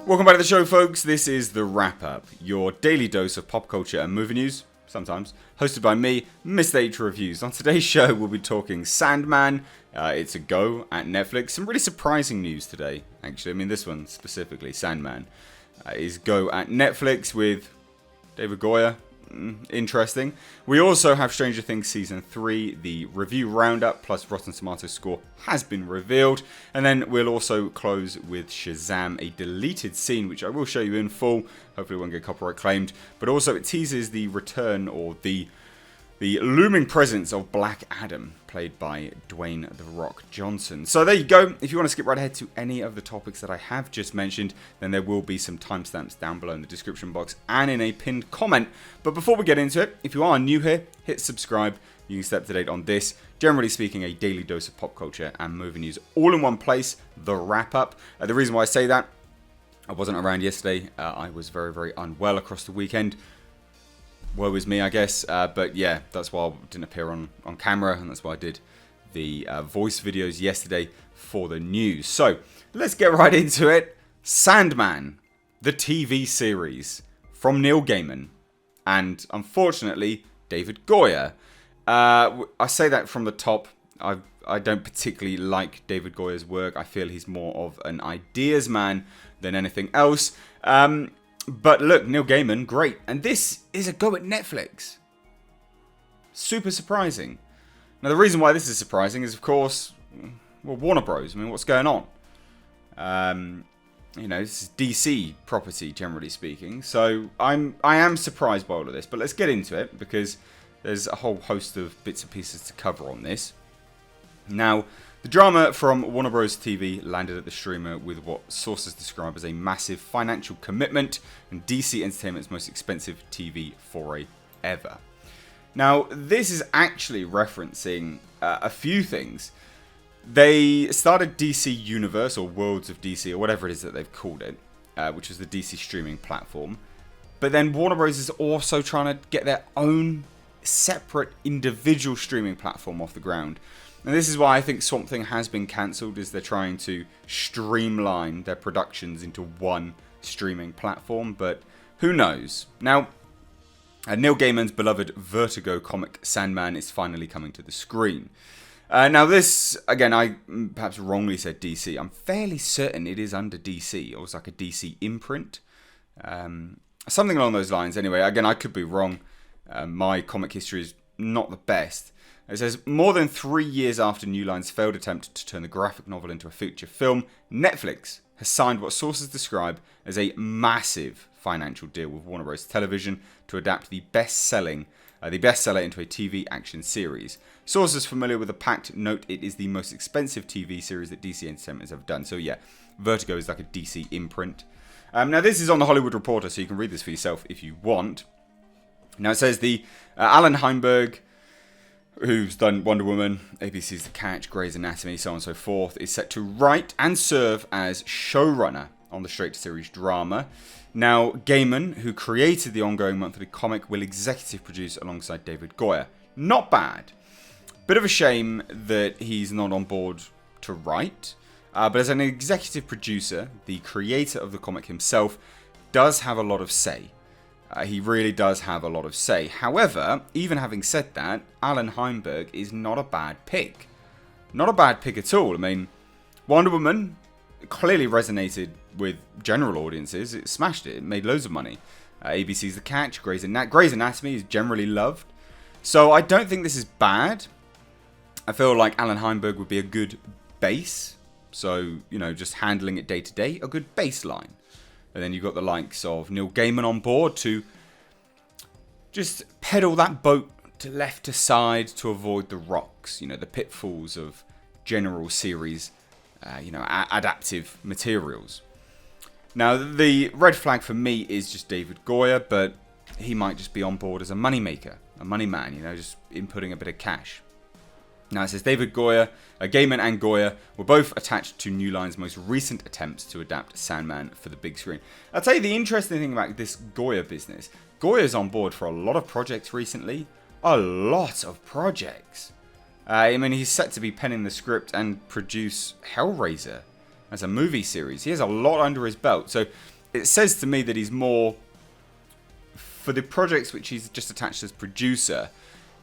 Welcome back to the show, folks. This is the wrap-up, your daily dose of pop culture and movie news, sometimes, hosted by me, Mr. H Reviews. On today's show, we'll be talking Sandman. It's a go at Netflix. Some really surprising news today, actually. I mean, this one specifically, Sandman, is go at Netflix with David Goyer. Interesting. We also have Stranger Things Season 3, the review roundup, plus Rotten Tomatoes score has been revealed. And then we'll also close with SHAZAM, a deleted scene, which I will show you in full. Hopefully it won't get copyright claimed. But also it teases the return, or the looming presence of Black Adam, played by Dwayne "The Rock" Johnson. So there you go. If you want to skip right ahead to any of the topics that I have just mentioned, then there will be some timestamps down below in the description box and in a pinned comment. But before we get into it, if you are new here, hit subscribe. You can stay up to date on this. Generally speaking, a daily dose of pop culture and movie news all in one place, the wrap-up. The reason why I say that, I wasn't around yesterday. I was very, very unwell across the weekend. Woe is me, I guess, but yeah, that's why I didn't appear on camera, and that's why I did the voice videos yesterday for the news. So, let's get right into it. Sandman, the TV series from Neil Gaiman, and unfortunately, David Goyer. I say that from the top. I don't particularly like David Goyer's work. I feel he's more of an ideas man than anything else. But look, Neil Gaiman, great. And this is a go at Netflix. Super surprising. Now, the reason why this is surprising is, of course, well, Warner Bros. I mean, what's going on? This is DC property, generally speaking. So I am surprised by all of this. But let's get into it, because there's a whole host of bits and pieces to cover on this. Now, the drama from Warner Bros. TV landed at the streamer with what sources describe as a massive financial commitment and DC Entertainment's most expensive TV foray ever. Now, this is actually referencing a few things. They started DC Universe, or Worlds of DC, or whatever it is that they've called it, which is the DC streaming platform. But then Warner Bros. Is also trying to get their own separate individual streaming platform off the ground. And this is why I think Swamp Thing has been cancelled, is they're trying to streamline their productions into one streaming platform, but who knows? Now, Neil Gaiman's beloved Vertigo comic Sandman is finally coming to the screen. Now this, again, I perhaps wrongly said DC. I'm fairly certain it is under DC. It was like a DC imprint. Something along those lines. Anyway, again, I could be wrong. My comic history is not the best. It says, more than 3 years after New Line's failed attempt to turn the graphic novel into a feature film, Netflix has signed what sources describe as a massive financial deal with Warner Bros. Television to adapt the bestseller into a TV action series. Sources familiar with the pact note it is the most expensive TV series that DC Entertainment has ever done. So yeah, Vertigo is like a DC imprint. Now this is on the Hollywood Reporter, so you can read this for yourself if you want. Now it says the Alan Heinberg, who's done Wonder Woman, ABC's The Catch, Grey's Anatomy, so on and so forth, is set to write and serve as showrunner on the straight-to-series drama. Now, Gaiman, who created the ongoing monthly comic, will executive produce alongside David Goyer. Not bad. Bit of a shame that he's not on board to write, but as an executive producer, the creator of the comic himself does have a lot of say. He really does have a lot of say. However, even having said that, Alan Heinberg is not a bad pick. Not a bad pick at all. I mean, Wonder Woman clearly resonated with general audiences. It smashed it. It made loads of money. ABC's The Catch, Grey's Anatomy is generally loved. So I don't think this is bad. I feel like Alan Heinberg would be a good base. So, just handling it day to day, a good baseline. And then you've got the likes of Neil Gaiman on board to just pedal that boat to left to side to avoid the rocks, the pitfalls of general series, adaptive materials. Now, the red flag for me is just David Goyer, but he might just be on board as a moneymaker, a money man, just inputting a bit of cash. Now it says David Goyer, Gaiman and Goyer were both attached to New Line's most recent attempts to adapt Sandman for the big screen. I'll tell you the interesting thing about this Goyer business. Goyer's on board for a lot of projects recently. A lot of projects. He's set to be penning the script and produce Hellraiser as a movie series. He has a lot under his belt. So it says to me that he's more, for the projects which he's just attached as producer,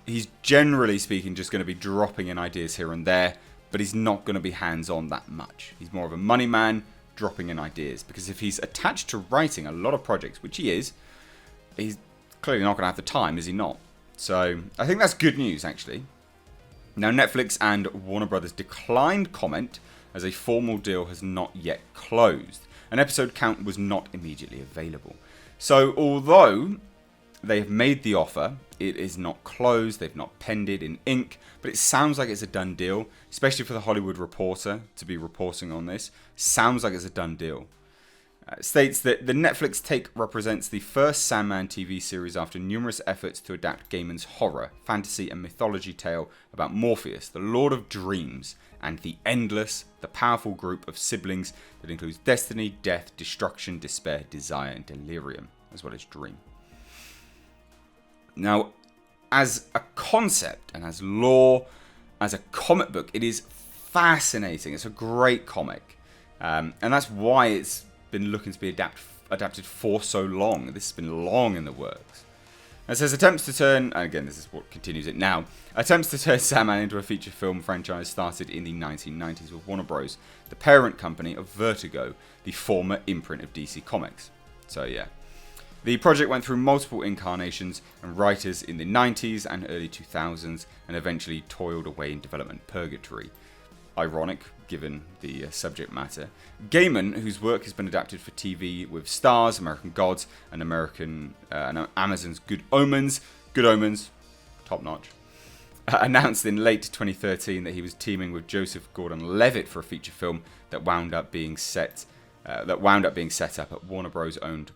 he's generally speaking just going to be dropping in ideas here and there, but he's not going to be hands-on that much. He's more of a money man, dropping in ideas. Because if he's attached to writing a lot of projects, which he is, he's clearly not going to have the time, is he not? So I think that's good news, actually. Now, Netflix and Warner Brothers declined comment as a formal deal has not yet closed. An episode count was not immediately available. So although they have made the offer, it is not closed, they've not penned it in ink, but it sounds like it's a done deal, especially for the Hollywood Reporter to be reporting on this. Sounds like it's a done deal. States that the Netflix take represents the first Sandman TV series after numerous efforts to adapt Gaiman's horror, fantasy and mythology tale about Morpheus, the Lord of Dreams, and the endless, the powerful group of siblings that includes destiny, death, destruction, despair, desire, and delirium, as well as dream. Now, as a concept and as lore, as a comic book, it is fascinating. It's a great comic. And that's why it's been looking to be adapted for so long. This has been long in the works. It says attempts to turn, and again this is what continues it now, attempts to turn Sandman into a feature film franchise started in the 1990s with Warner Bros., the parent company of Vertigo, the former imprint of DC Comics. So yeah. The project went through multiple incarnations and writers in the 90s and early 2000s and eventually toiled away in development purgatory. Ironic, given the subject matter. Gaiman, whose work has been adapted for TV with Stars, American Gods, and Amazon's Good Omens, top notch, announced in late 2013 that he was teaming with Joseph Gordon-Levitt for a feature film that wound up being set up at Warner Bros. owned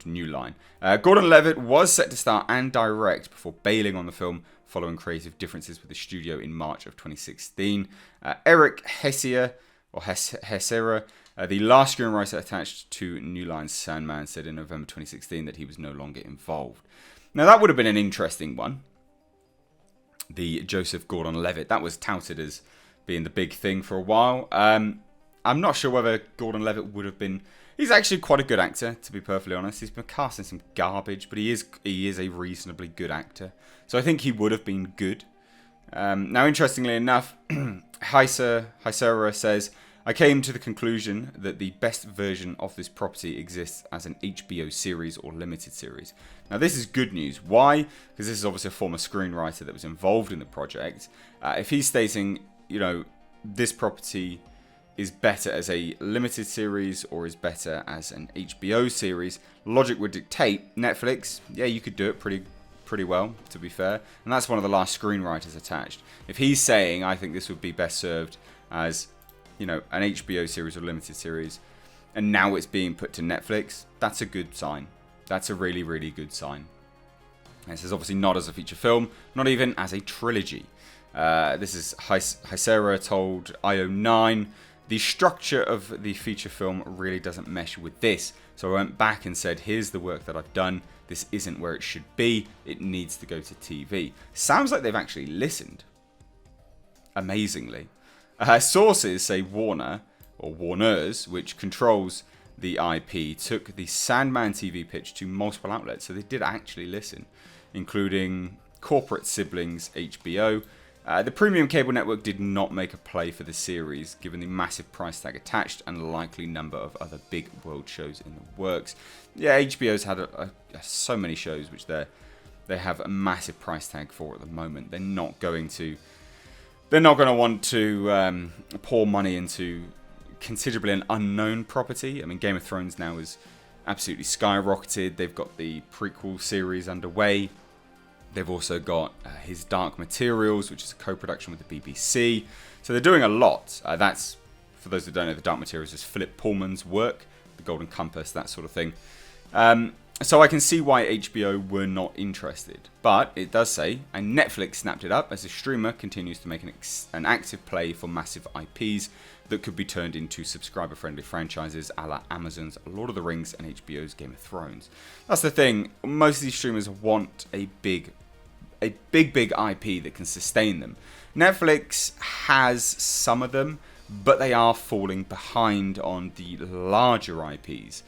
New Line. Gordon-Levitt was set to star and direct before bailing on the film following creative differences with the studio in March of 2016. Eric Hesera, the last screenwriter attached to New Line's Sandman, said in November 2016 that he was no longer involved. Now that would have been an interesting one. The Joseph Gordon-Levitt, that was touted as being the big thing for a while. I'm not sure whether Gordon-Levitt would have been. He's actually quite a good actor, to be perfectly honest. He's been casting some garbage, but he is a reasonably good actor. So I think he would have been good. Now, interestingly enough, Hysera says, I came to the conclusion that the best version of this property exists as an HBO series or limited series. Now, this is good news. Why? Because this is obviously a former screenwriter that was involved in the project. If he's stating, this property is better as a limited series or is better as an HBO series, logic would dictate Netflix, yeah, you could do it pretty well, to be fair. And that's one of the last screenwriters attached. If he's saying, I think this would be best served as, an HBO series or limited series, and now it's being put to Netflix, that's a good sign. That's a really, really good sign. And this is obviously not as a feature film, not even as a trilogy. This is Hysera told IO9, the structure of the feature film really doesn't mesh with this. So I went back and said, here's the work that I've done. This isn't where it should be. It needs to go to TV. Sounds like they've actually listened. Amazingly. Sources say Warner, or Warners, which controls the IP, took the Sandman TV pitch to multiple outlets. So they did actually listen, including corporate siblings HBO. The premium cable network did not make a play for the series, given the massive price tag attached and the likely number of other big world shows in the works. Yeah, HBO's had so many shows which they have a massive price tag for at the moment. They're not going to want to pour money into considerably an unknown property. I mean, Game of Thrones now is absolutely skyrocketed. They've got the prequel series underway. They've also got his Dark Materials, which is a co-production with the BBC. So they're doing a lot. That's, for those that don't know, the Dark Materials is Philip Pullman's work, The Golden Compass, that sort of thing. So I can see why HBO were not interested. But it does say, and Netflix snapped it up as the streamer continues to make an active play for massive IPs that could be turned into subscriber-friendly franchises a la Amazon's Lord of the Rings and HBO's Game of Thrones. That's the thing. Most of these streamers want a big IP that can sustain them. Netflix has some of them, but they are falling behind on the larger IPs.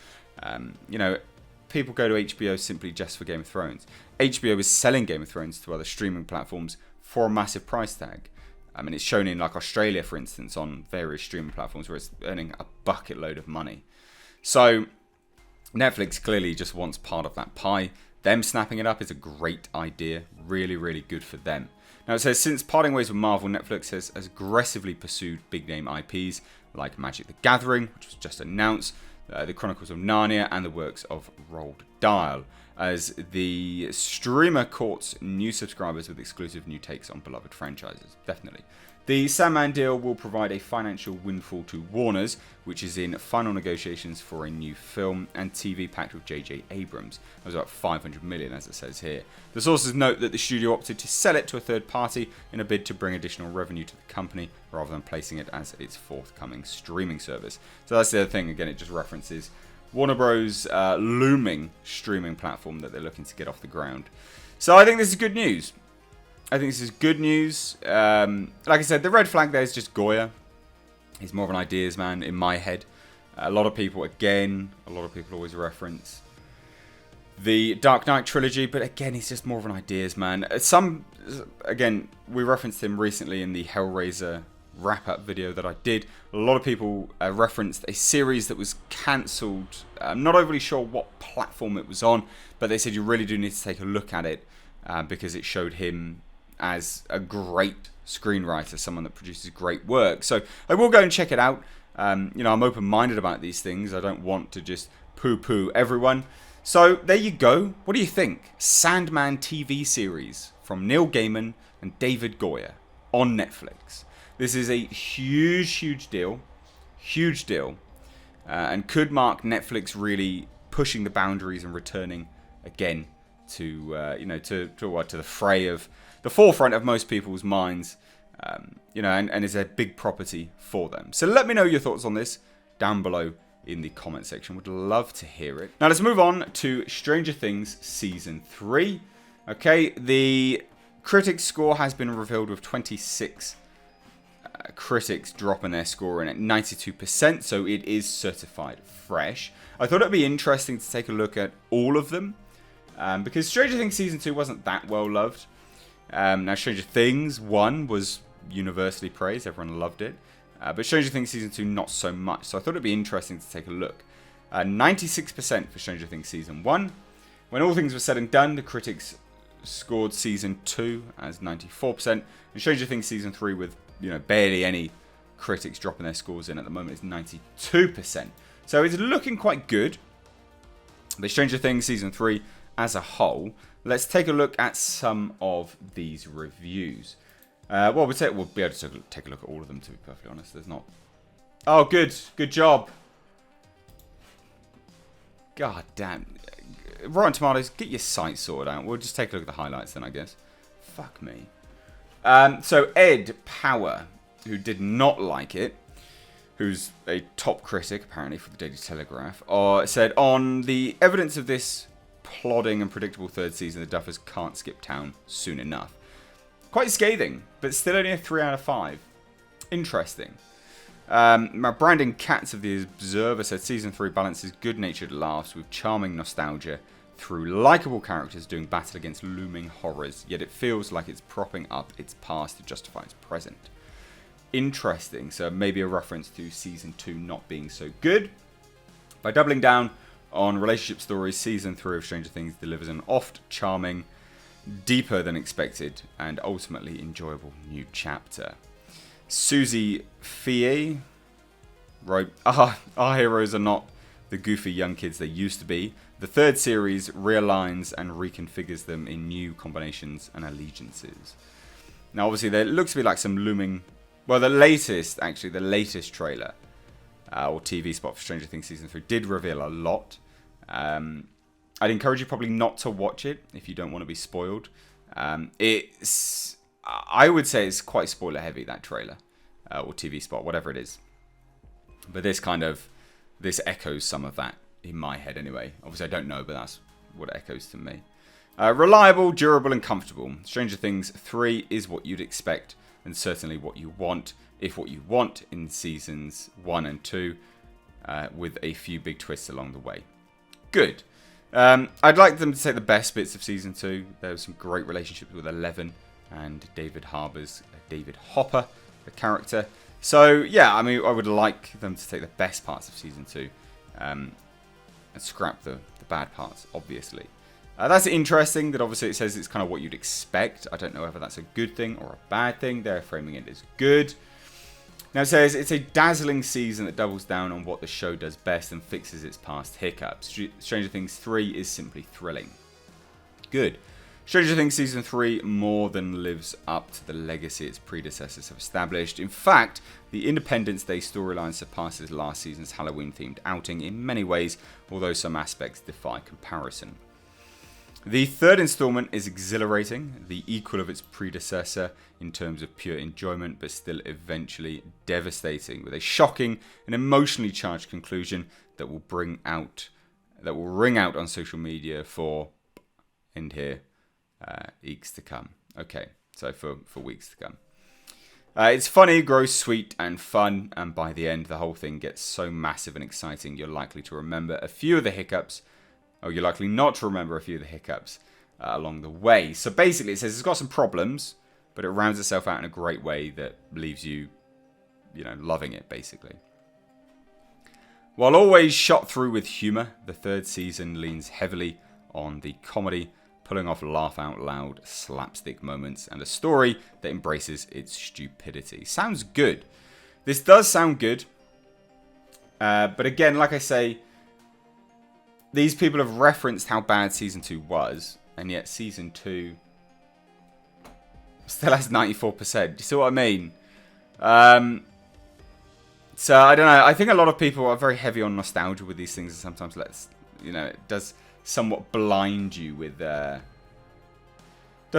You know, people go to HBO simply just for Game of Thrones. HBO is selling Game of Thrones to other streaming platforms for a massive price tag. I mean, it's shown in like Australia, for instance, on various streaming platforms where it's earning a bucket load of money. So Netflix clearly just wants part of that pie. Them snapping it up is a great idea. Really, really good for them. Now it says, since parting ways with Marvel, Netflix has aggressively pursued big name IPs like Magic the Gathering, which was just announced, the Chronicles of Narnia, and the works of Roald Dahl, as the streamer courts new subscribers with exclusive new takes on beloved franchises. Definitely. The Sandman deal will provide a financial windfall to Warner's, which is in final negotiations for a new film and TV pact with J.J. Abrams. It was about $500 million, as it says here. The sources note that the studio opted to sell it to a third party in a bid to bring additional revenue to the company, rather than placing it as its forthcoming streaming service. So that's the other thing. Again, it just references Warner Bros. Looming streaming platform that they're looking to get off the ground. So I think this is good news. Like I said, the red flag there is just Goyer. He's more of an ideas man in my head. A lot of people always reference the Dark Knight trilogy, but again, he's just more of an ideas man. We referenced him recently in the Hellraiser wrap-up video that I did. A lot of people referenced a series that was cancelled. I'm not overly sure what platform it was on, but they said you really do need to take a look at it because it showed him as a great screenwriter, someone that produces great work. So I will go and check it out. I'm open-minded about these things. I don't want to just poo-poo everyone. So there you go. What do you think? Sandman TV series from Neil Gaiman and David Goyer on Netflix. This is a huge deal. Huge deal. And could mark Netflix really pushing the boundaries and returning again to the fray of the forefront of most people's minds, and is a big property for them. So let me know your thoughts on this down below in the comment section. Would love to hear it. Now let's move on to Stranger Things Season 3. Okay, the critics score has been revealed with 26 critics dropping their score in at 92%, so it is certified fresh. I thought it'd be interesting to take a look at all of them, because Stranger Things Season 2 wasn't that well loved. Now, Stranger Things 1 was universally praised. Everyone loved it. But Stranger Things Season 2, not so much. So I thought it'd be interesting to take a look. 96% for Stranger Things Season 1. When all things were said and done, the critics scored Season 2 as 94%. And Stranger Things Season 3, with barely any critics dropping their scores in at the moment, is 92%. So it's looking quite good. But Stranger Things Season 3 as a whole, let's take a look at some of these reviews. We'll be able to take a look at all of them, to be perfectly honest. There's not... Oh, good job. God damn. Rotten Tomatoes, get your site sorted out. We'll just take a look at the highlights then, I guess. Fuck me. So Ed Power, who did not like it, who's a top critic, apparently, for the Daily Telegraph, said, on the evidence of this plodding and predictable third season, the Duffers can't skip town soon enough. Quite scathing, but still only a 3 out of 5. Interesting. Brandon Katz of The Observer said Season 3 balances good-natured laughs with charming nostalgia through likeable characters doing battle against looming horrors, yet it feels like it's propping up its past to justify its present. Interesting, so maybe a reference to Season 2 not being so good. By doubling down on relationship stories, Season 3 of Stranger Things delivers an oft charming, deeper than expected, and ultimately enjoyable new chapter. Susie Fie wrote, our heroes are not the goofy young kids they used to be. The third series realigns and reconfigures them in new combinations and allegiances. Now, obviously, there looks to be like some looming... Well, the latest trailer or TV spot for Stranger Things Season 3 did reveal a lot. I'd encourage you probably not to watch it if you don't want to be spoiled. I would say it's quite spoiler heavy, that trailer or TV spot, whatever it is. But this echoes some of that in my head anyway. Obviously I don't know, but that's what it echoes to me. Reliable, durable and comfortable. Stranger Things 3 is what you'd expect and certainly what you want, if what you want in seasons 1 and 2, with a few big twists along the way. Good. I'd like them to take the best bits of season 2. There was some great relationships with Eleven and David Hopper, the character. So yeah, I mean, I would like them to take the best parts of season 2 and scrap the bad parts, obviously. That's interesting that obviously it says it's kind of what you'd expect. I don't know whether that's a good thing or a bad thing. They're framing it as good. Now it says it's a dazzling season that doubles down on what the show does best and fixes its past hiccups. Stranger Things 3 is simply thrilling. Good. Stranger Things Season 3 more than lives up to the legacy its predecessors have established. In fact, the Independence Day storyline surpasses last season's Halloween-themed outing in many ways, although some aspects defy comparison. The third installment is exhilarating, the equal of its predecessor in terms of pure enjoyment, but still eventually devastating, with a shocking and emotionally charged conclusion that will ring out on social media for weeks to come. Okay, so for weeks to come. It's funny, grows sweet and fun, and by the end, the whole thing gets so massive and exciting, you're likely to remember a few of the hiccups. Or you're likely not to remember a few of the hiccups along the way. So basically it says it's got some problems, but it rounds itself out in a great way that leaves you, loving it, basically. While always shot through with humour, the third season leans heavily on the comedy, pulling off laugh-out-loud slapstick moments and a story that embraces its stupidity. Sounds good. This does sound good. But again, like I say, these people have referenced how bad Season 2 was, and yet Season 2 still has 94%. Do you see what I mean? So, I don't know. I think a lot of people are very heavy on nostalgia with these things, and sometimes it does somewhat blind you with...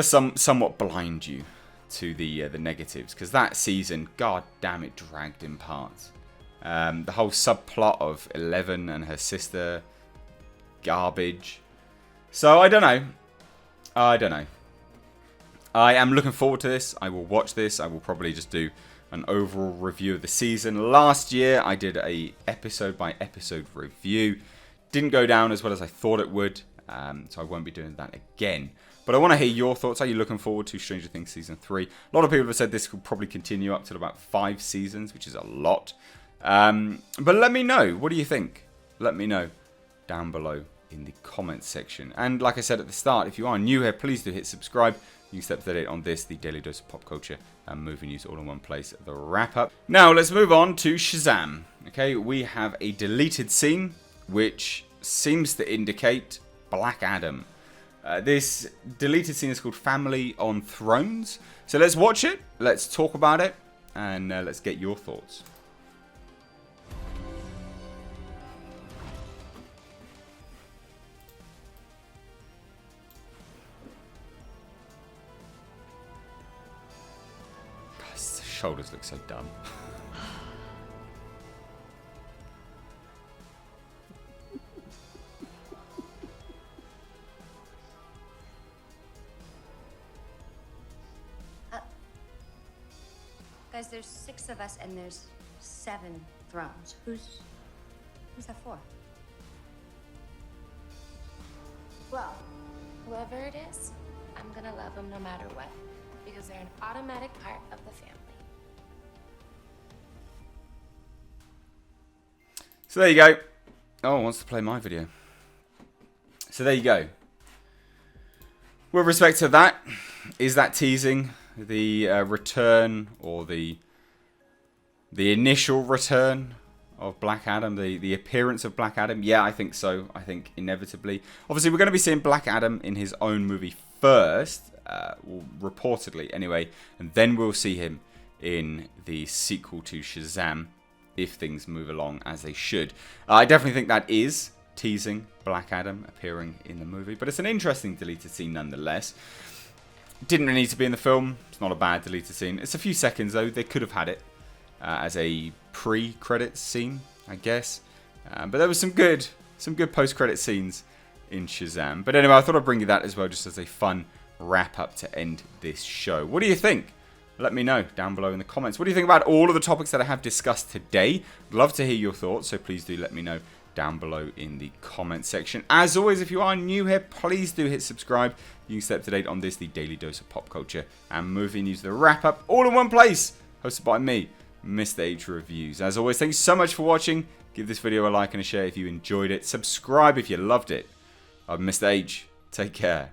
somewhat blind you to the negatives, because that season, god damn, it dragged in parts. The whole subplot of Eleven and her sister... garbage. So I don't know. I am looking forward to this. I will watch this. I will probably just do an overall review of the season. Last year I did a episode by episode review. Didn't go down as well as I thought it would. So I won't be doing that again. But I want to hear your thoughts. Are you looking forward to Stranger Things Season 3? A lot of people have said this could probably continue up to about 5 seasons, which is a lot. But let me know. What do you think? Let me know down below in the comments section. And like I said at the start, if you are new here, please do hit subscribe. You can stay up to date on this, the daily dose of pop culture and movie news all in one place, the wrap up. Now let's move on to Shazam. Okay, we have a deleted scene which seems to indicate Black Adam. This deleted scene is called Family on Thrones. So let's watch it, let's talk about it, and let's get your thoughts. Shoulders look so dumb. Guys, there's 6 of us and there's 7 thrones. Who's that for? Well, whoever it is, I'm gonna love them no matter what, because they're an automatic part of the family. So there you go. Oh, wants to play my video. So there you go. With respect to that, is that teasing the return or the initial return of Black Adam, the appearance of Black Adam? Yeah, I think so. I think inevitably. Obviously, we're going to be seeing Black Adam in his own movie first, reportedly anyway, and then we'll see him in the sequel to Shazam, if things move along as they should. I definitely think that is teasing Black Adam appearing in the movie, but it's an interesting deleted scene nonetheless. Didn't really need to be in the film. It's not a bad deleted scene. It's a few seconds though. They could have had it as a pre-credits scene, I guess. But there was some good post-credit scenes in Shazam. But anyway, I thought I'd bring you that as well, just as a fun wrap-up to end this show. What do you think? let me know down below in the comments. What do you think about all of the topics that I have discussed today? I'd love to hear your thoughts, so please do let me know down below in the comment section. As always, if you are new here, please do hit subscribe. You can stay up to date on this, the daily dose of pop culture and movie news, the wrap up, all in one place, hosted by me, Mr. H Reviews. As always, thanks so much for watching. Give this video a like and a share if you enjoyed it. Subscribe if you loved it. I'm Mr. H. Take care.